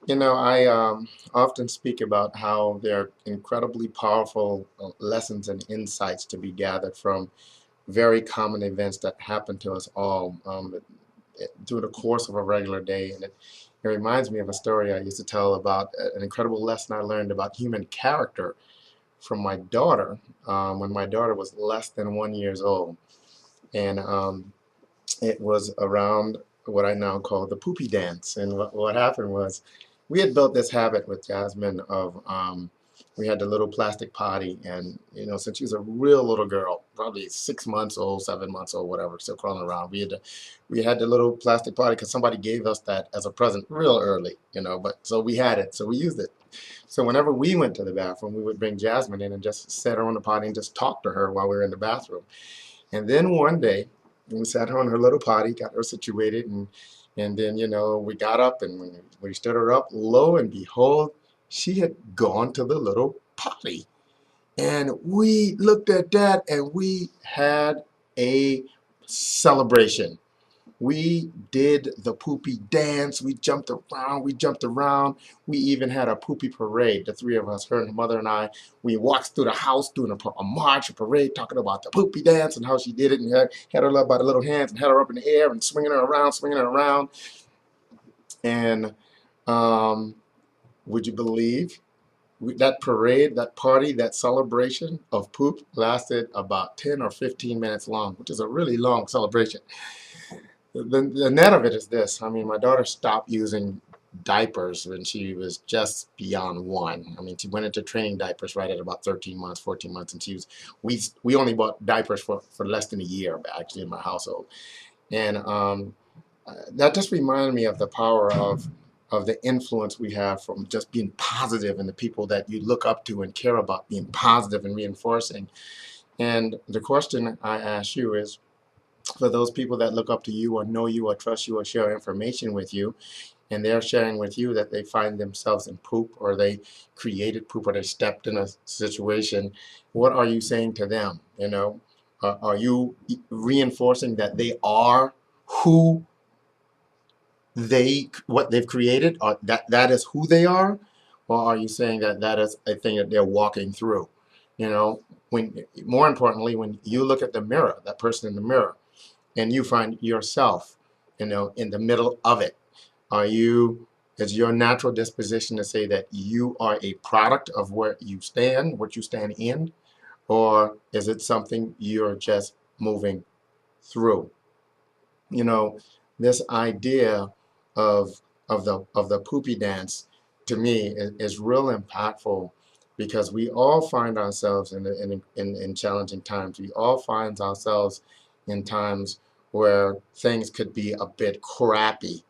I often speak about how there are incredibly powerful lessons and insights to be gathered from very common events that happen to us all through the course of a regular day. And it reminds me of a story I used to tell about an incredible lesson I learned about human character from my daughter when my daughter was less than 1 years old. And it was around what I now call the poopy dance. And what happened was we had built this habit with Jasmine of we had the little plastic potty, and since she was a real little girl, probably 6 months old, 7 months old, whatever, still crawling around, we had the little plastic potty because somebody gave us that as a present real early, but so we had it, so we used it. So whenever we went to the bathroom, we would bring Jasmine in and just set her on the potty and just talk to her while we were in the bathroom. And then one day, we sat her on her little potty, got her situated, and then we got up, and when we stood her up, lo and behold, she had gone to the little potty. And we looked at that and we had a celebration. We did the poopy dance. We jumped around. We jumped around. We even had a poopy parade. The three of us, her and her mother and I, we walked through the house doing a march, a parade, talking about the poopy dance and how she did it, and had her up by the little hands and had her up in the air and swinging her around, swinging her around. And um, would you believe that parade, that party, that celebration of poop lasted about 10 or 15 minutes long, which is a really long celebration. The net of it is this. I mean, my daughter stopped using diapers when she was just beyond one. I mean, she went into training diapers right at about 13 months, 14 months, and we only bought diapers for less than a year, actually, in my household. And that just reminded me of the power of the influence we have from just being positive and the people that you look up to and care about being positive and reinforcing. And the question I ask you is, for those people that look up to you or know you or trust you or share information with you, and they're sharing with you that they find themselves in poop, or they created poop, or they stepped in a situation, what are you saying to them? Are you reinforcing that they are who what they've created, or that is who they are? Or are you saying that that is a thing that they're walking through? When more importantly, when you look at the mirror, that person in the mirror, and you find yourself, in the middle of it, is your natural disposition to say that you are a product of where you stand, what you stand in, or is it something you're just moving through? you know, this idea of the poopy dance, to me, is real impactful, because we all find ourselves in challenging times. We all find ourselves in times where things could be a bit crappy,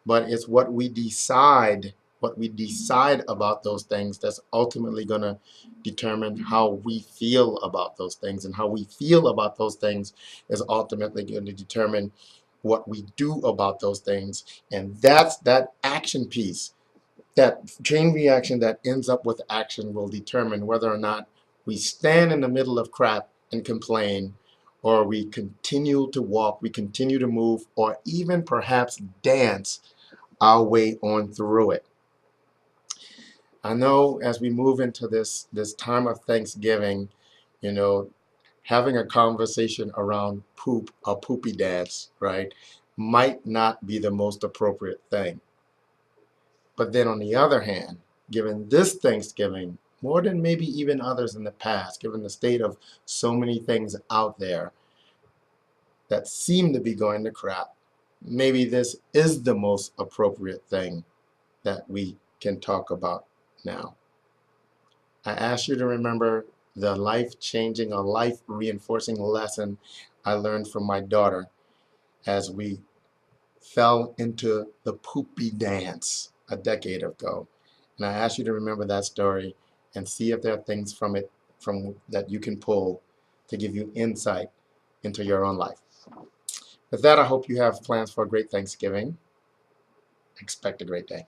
but it's what we decide about those things that's ultimately going to determine how we feel about those things, and how we feel about those things is ultimately going to determine what we do about those things. And that's that action piece, that chain reaction that ends up with action, will determine whether or not we stand in the middle of crap and complain, or we continue to walk, we continue to move, or even perhaps dance our way on through it. I know as we move into this time of Thanksgiving, you know, having a conversation around poop, a poopy dance, right, might not be the most appropriate thing. But then on the other hand, given this Thanksgiving, more than maybe even others in the past, given the state of so many things out there that seem to be going to crap, maybe this is the most appropriate thing that we can talk about now. I ask you to remember the life-changing or life-reinforcing lesson I learned from my daughter as we fell into the poopy dance a decade ago. And I ask you to remember that story and see if there are things from it from that you can pull to give you insight into your own life. With that, I hope you have plans for a great Thanksgiving. Expect a great day.